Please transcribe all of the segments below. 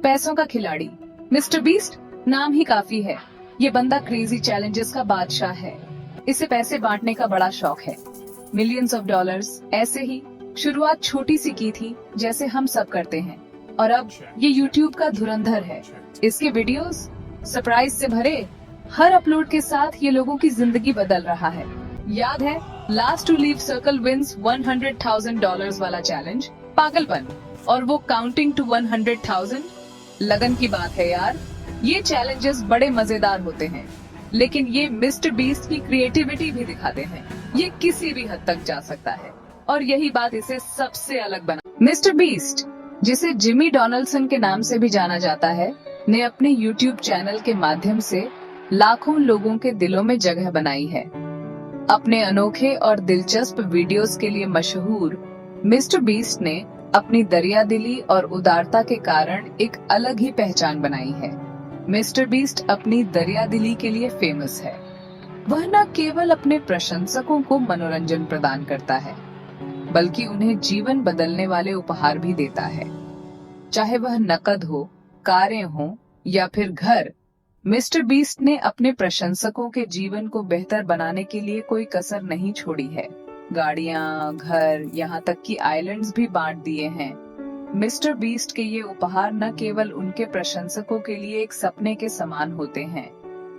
पैसों का खिलाड़ी मिस्टर बीस्ट नाम ही काफी है। ये बंदा क्रेजी चैलेंजेस का बादशाह है। इसे पैसे बांटने का बड़ा शौक है। मिलियंस ऑफ डॉलर्स ऐसे ही शुरुआत छोटी सी की थी, जैसे हम सब करते हैं, और अब ये यूट्यूब का धुरंधर है। इसके वीडियोस सरप्राइज से भरे, हर अपलोड के साथ ये लोगों की जिंदगी बदल रहा है। याद है last to leave circle wins $100,000 वाला चैलेंज? पागलपन, और वो काउंटिंग टू 100,000। लगन की बात है यार। ये चैलेंजेस बड़े मजेदार होते हैं, लेकिन ये मिस्टर बीस्ट की क्रिएटिविटी भी दिखाते हैं। ये किसी भी हद तक जा सकता है, और यही बात इसे सबसे अलग बना। मिस्टर बीस्ट, जिसे जिमी डोनाल्डसन के नाम से भी जाना जाता है, ने अपने यूट्यूब चैनल के माध्यम से लाखों लोगों के दिलों में जगह बनाई है। अपने अनोखे और दिलचस्प वीडियोस के लिए मशहूर मिस्टर बीस्ट ने अपनी दरियादिली और उदारता के कारण एक अलग ही पहचान बनाई है। मिस्टर बीस्ट अपनी दरियादिली के लिए फेमस है। वह न केवल अपने प्रशंसकों को मनोरंजन प्रदान करता है, बल्कि उन्हें जीवन बदलने वाले उपहार भी देता है। चाहे वह नकद हो, कारें हो या फिर घर, मिस्टर बीस्ट ने अपने प्रशंसकों के जीवन को बेहतर बनाने के लिए कोई कसर नहीं छोड़ी है। गाड़ियां, घर, यहाँ तक कि आइलैंड्स भी बांट दिए हैं। मिस्टर बीस्ट के ये उपहार न केवल उनके प्रशंसकों के लिए एक सपने के समान होते हैं,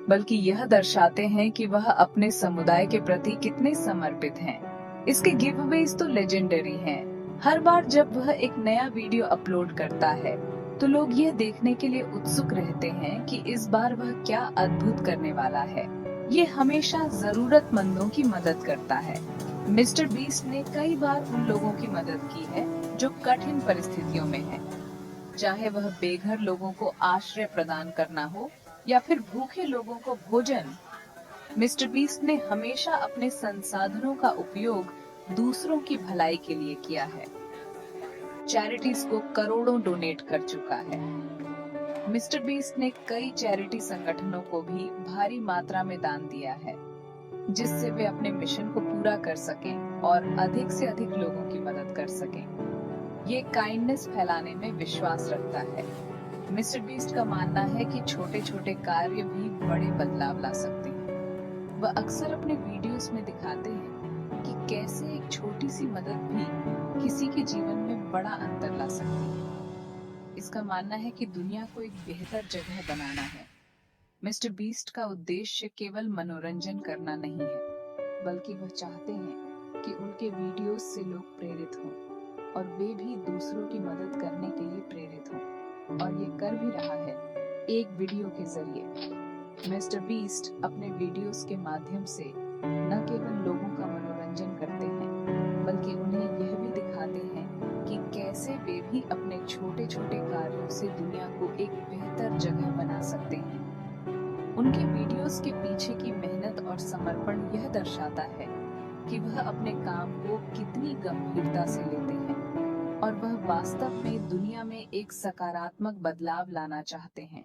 बल्कि यह दर्शाते हैं कि वह अपने समुदाय के प्रति कितने समर्पित हैं। इसके गिवअवेज तो लेजेंडरी हैं। हर बार जब वह एक नया वीडियो अपलोड करता है, तो लोग यह देखने के लिए उत्सुक रहते हैं कि इस बार वह क्या अद्भुत करने वाला है। ये हमेशा जरूरतमंदों की मदद करता है। मिस्टर बीस्ट ने कई बार उन लोगों की मदद की है जो कठिन परिस्थितियों में हैं। चाहे वह बेघर लोगों को आश्रय प्रदान करना हो या फिर भूखे लोगों को भोजन, मिस्टर बीस्ट ने हमेशा अपने संसाधनों का उपयोग दूसरों की भलाई के लिए किया है। चैरिटीज को करोड़ों डोनेट कर चुका है। मिस्टर बीस्ट ने कई चैरिटी संगठनों को भी भारी मात्रा में दान दिया है, जिससे वे अपने मिशन को पूरा कर सकें और अधिक से अधिक लोगों की मदद कर सकें। ये काइंडनेस फैलाने में विश्वास रखता है। मिस्टर बीस्ट का मानना है कि छोटे छोटे कार्य भी बड़े बदलाव ला सकते हैं। वह अक्सर अपने वीडियोस में दिखाते हैं कि कैसे एक छोटी सी मदद भी किसी के जीवन में बड़ा अंतर ला सकती है। इसका मानना है कि दुनिया को एक बेहतर जगह बनाना है। मिस्टर बीस्ट का उद्देश्य केवल मनोरंजन करना नहीं है, बल्कि वह चाहते हैं कि उनके वीडियोस से लोग प्रेरित हों और वे भी दूसरों की मदद करने के लिए प्रेरित हों, और ये कर भी रहा है एक वीडियो के जरिए। मिस्टर बीस्ट अपने वीडियोस के माध्यम से न केवल लोगों का मनोरंजन करते हैं, बल्कि उन्हें यह भी दिखाते हैं कि कैसे वे भी अपने छोटे छोटे कार्यों से दुनिया को एक बेहतर जगह बना सकते हैं। उनके वीडियोस के पीछे की मेहनत और समर्पण यह दर्शाता है कि वह अपने काम को कितनी गंभीरता से लेते हैं, और वह वास्तव में दुनिया में एक सकारात्मक बदलाव लाना चाहते हैं।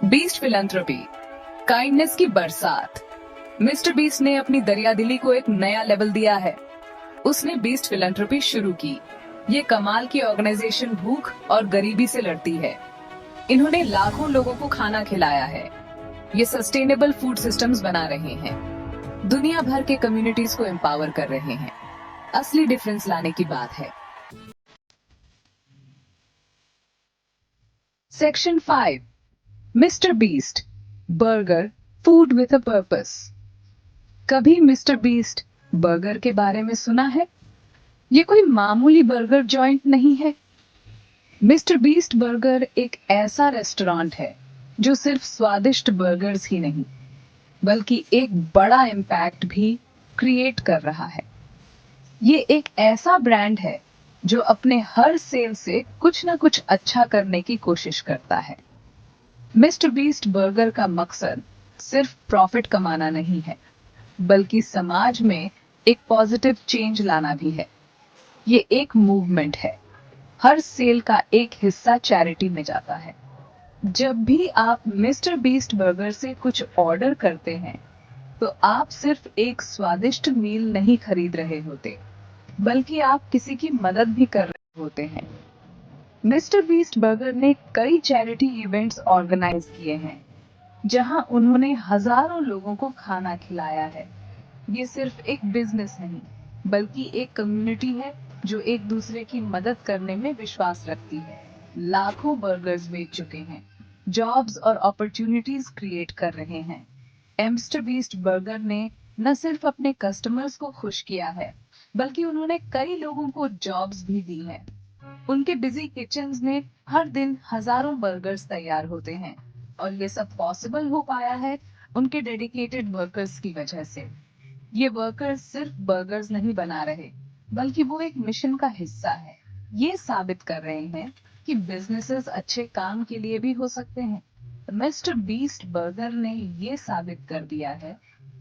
बीस्ट फिलैंथ्रोपी, काइंडनेस की बरसात। मिस्टर बीस्ट ने अपनी दरियादिली को एक नया लेवल दिया है। उसने बीस्ट फिलैंथ्रोपी शुरू की। ये कमाल की ऑर्गेनाइजेशन भूख और गरीबी से लड़ती है। इन्होंने लाखों लोगों को खाना खिलाया है। ये सस्टेनेबल फूड सिस्टम्स बना रहे हैं, दुनिया भर के कम्युनिटीज को एम्पावर कर रहे हैं। असली डिफरेंस लाने की बात है। Section 5, mister beast burger, food with a purpose. कभी मिस्टर बीस्ट बर्गर के बारे में सुना है? ये कोई मामूली बर्गर जॉइंट नहीं है। मिस्टर बीस्ट बर्गर एक ऐसा रेस्टोरेंट है जो सिर्फ स्वादिष्ट बर्गर्स ही नहीं, बल्कि एक बड़ा इम्पैक्ट भी क्रिएट कर रहा है। ये एक ऐसा ब्रांड है जो अपने हर सेल से कुछ ना कुछ अच्छा करने की कोशिश करता है। मिस्टर बीस्ट बर्गर का मकसद सिर्फ प्रॉफिट कमाना नहीं है, बल्कि समाज में एक पॉजिटिव चेंज लाना भी है। ये एक मूवमेंट है। हर सेल का एक हिस्सा चैरिटी में जाता है। जब भी आप मिस्टर बीस्ट बर्गर से कुछ ऑर्डर करते हैं, तो आप सिर्फ एक स्वादिष्ट मील नहीं खरीद रहे होते, बल्कि आप किसी की मदद भी कर रहे होते हैं। मिस्टर बीस्ट बर्गर ने कई चैरिटी इवेंट्स ऑर्गेनाइज किए हैं जहां उन्होंने हजारों लोगों को खाना खिलाया है। ये सिर्फ एक बिजनेस नहीं बल्कि एक कम्युनिटी है जो एक दूसरे की मदद करने में विश्वास रखती है। लाखों बर्गर्स बेच चुके हैं, जॉब्स और अपॉर्चुनिटीज क्रिएट कर रहे हैं। मिस्टर बीस्ट बर्गर ने न सिर्फ अपने कस्टमर्स को खुश किया है बल्कि उन्होंने कई लोगों को जॉब्स भी दी हैं। उनके बिजी किचन्स में हर दिन हजारों बर्गर्स तैयार होते हैं और ये सब पॉसिबल हो पाया है उनके डेडिकेटेड वर्कर्स की वजह से। ये वर्कर्स सिर्फ बर्गर्स नहीं बना रहे बल्कि वो एक मिशन का हिस्सा है। ये साबित कर रहे हैं कि बिजनेसेस अच्छे काम के लिए भी हो सकते हैं। मिस्टर बीस्ट बर्गर ने ये साबित कर दिया है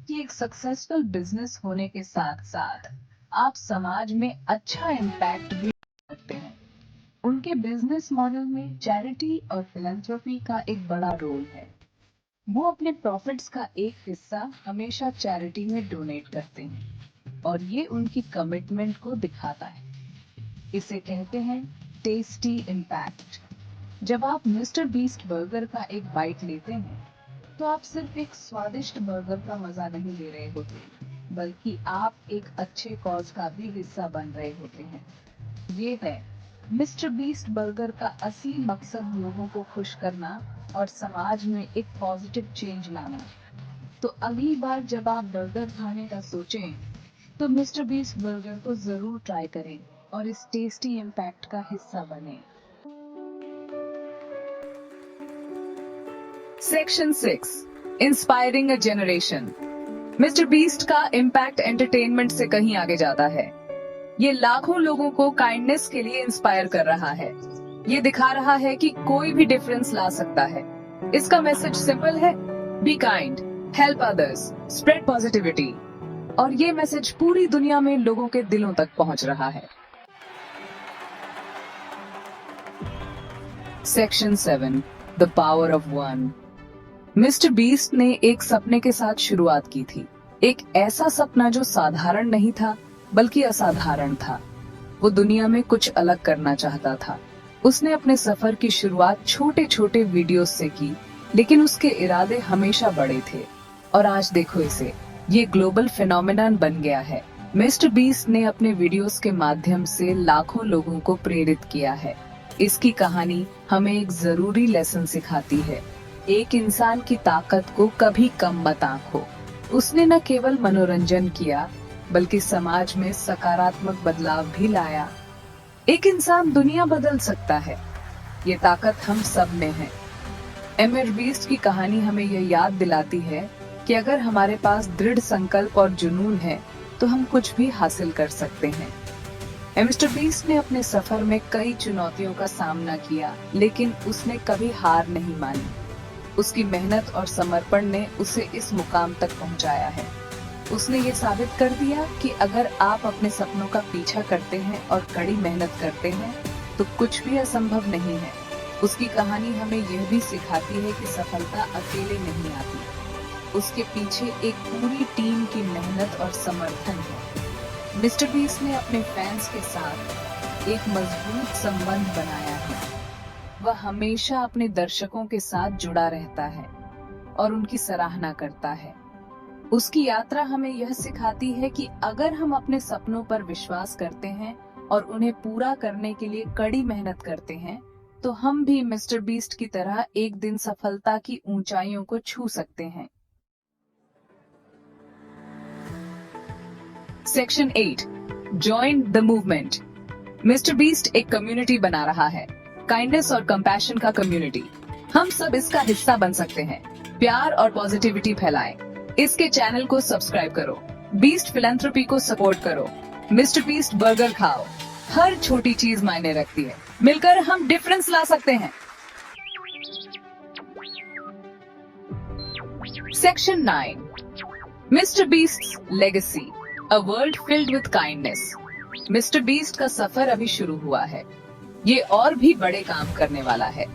कि एक सक्सेसफुल बिजनेस होने के साथ साथ आप समाज में अच्छा इम्पैक्ट भी सकते हैं। उनके बिजनेस मॉडल में चैरिटी और फिलैंथ्रोपी का एक बड़ा रोल है। वो अपने प्रॉफिट्स का एक हिस्सा हमेशा चैरिटी में डोनेट करते हैं और ये उनकी कमिटमेंट को दिखाता है। इसे कहते हैं टेस्टी इम्पैक्ट। जब आप मिस्टर बीस्ट बर्गर का एक बाइट लेते हैं तो आप सिर्फ एक स्वादिष्ट बर्गर का मजा नहीं ले रहे होते बल्कि आप एक अच्छे कॉज का भी हिस्सा बन रहे होते हैं। ये है मिस्टर बीस्ट बर्गर का असली मकसद, लोगों को खुश करना और समाज में एक पॉजिटिव चेंज लाना। तो अगली बार जब आप बर्गर खाने का सोचें तो मिस्टर बीस्ट बर्गर को जरूर ट्राई करें और इस टेस्टी इम्पैक्ट का हिस्सा बने। Section 6, inspiring a generation. Mister beast का इम्पैक्ट एंटरटेनमेंट से कहीं आगे जाता है। ये लाखों लोगों को काइंडनेस के लिए इंस्पायर कर रहा है। ये दिखा रहा है कि कोई भी डिफरेंस ला सकता है। इसका मैसेज सिंपल है, be kind, help others, spread positivity. और ये मैसेज पूरी दुनिया में लोगों के दिलों तक पहुंच रहा है। Section 7, the power of one. Mister beast ने एक सपने के साथ शुरुआत की थी। एक ऐसा सपना जो साधारण नहीं था बल्कि असाधारण था। वो दुनिया में कुछ अलग करना चाहता था। उसने अपने सफर की शुरुआत छोटे छोटे वीडियोस से की, लेकिन उसके इरादे हमेशा बड़े थे। और आज देखो इसे, ये ग्लोबल फिनोमेनन बन गया है। मिस्टर बीस्ट ने अपने वीडियोस के माध्यम से लाखों लोगों को प्रेरित किया है। इसकी कहानी हमें एक जरूरी लेसन सिखाती है। एक इंसान की ताकत को कभी कम मत आंको। उसने न केवल मनोरंजन किया बल्कि समाज में सकारात्मक बदलाव भी लाया। एक इंसान दुनिया बदल सकता है, ये ताकत हम सब में है। मिस्टर बीस्ट की कहानी हमें यह याद दिलाती है कि अगर हमारे पास दृढ़ संकल्प और जुनून है तो हम कुछ भी हासिल कर सकते हैं। मिस्टर बीस्ट ने अपने सफर में कई चुनौतियों का सामना किया, लेकिन उसने कभी हार नहीं मानी। उसकी मेहनत और समर्पण ने उसे इस मुकाम तक पहुंचाया है। उसने ये साबित कर दिया कि अगर आप अपने सपनों का पीछा करते हैं और कड़ी मेहनत करते हैं तो कुछ भी असंभव नहीं है। उसकी कहानी हमें यह भी सिखाती है कि सफलता अकेले नहीं आती, उसके पीछे एक पूरी टीम की मेहनत और समर्थन है। मिस्टर बीस्ट ने अपने फैंस के साथ एक मजबूत संबंध बनाया है। वह हमेशा अपने दर्शकों के साथ जुड़ा रहता है और उनकी सराहना करता है। उसकी यात्रा हमें यह सिखाती है कि अगर हम अपने सपनों पर विश्वास करते हैं और उन्हें पूरा करने के लिए कड़ी मेहनत करते हैं तो हम भी मिस्टर बीस्ट की तरह एक दिन सफलता की ऊंचाइयों को छू सकते हैं। Section 8, join the movement. Mister beast एक कम्युनिटी बना रहा है, काइंडनेस और कंपैशन का कम्युनिटी। हम सब इसका हिस्सा बन सकते हैं। प्यार और पॉजिटिविटी फैलाएं। इसके चैनल को सब्सक्राइब करो, बीस्ट फिलैंथ्रोपी को सपोर्ट करो, मिस्टर बीस्ट बर्गर खाओ। हर छोटी चीज मायने रखती है। मिलकर हम डिफरेंस ला सकते हैं। Section 9, mister beast legacy, a world filled with kindness. Mister beast का सफर अभी शुरू हुआ है। ये और भी बड़े काम करने वाला है।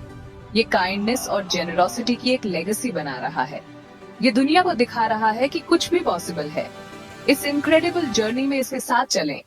ये काइंडनेस और जेनरोसिटी की एक लेगेसी बना रहा है। ये दुनिया को दिखा रहा है कि कुछ भी पॉसिबल है। इस इनक्रेडिबल जर्नी में इसके साथ चलें